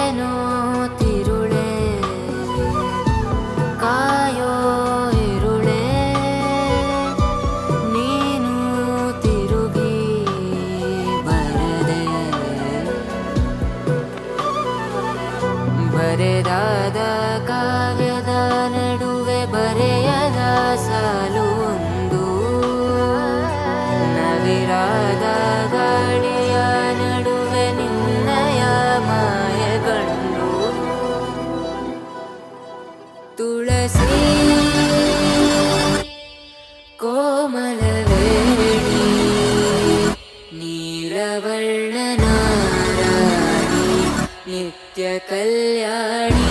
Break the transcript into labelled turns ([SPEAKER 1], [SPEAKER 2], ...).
[SPEAKER 1] ಏನೋ ತಿರುಳೆ ಕಾಯೋ ಇರುಳೆ ನೀನು ತಿರುಗಿ ಬರದೆ ಬರೆದಾದ ಕಾವ್ಯದ ನಡುವೆ ಬರೆಯದ ಸಾಲು ಒಂದು ನವಿರಾದ ಗಾಳಿಯ ನಡುವೆ ನಿನ್ನಯ ಮಾಯಗಂಡು ತುಳಸಿ ಕೋಮಲವೇಣಿ ನೀಲವರ್ಣನಾರಾಣಿ ನಿತ್ಯ ಕಲ್ಯಾಣಿ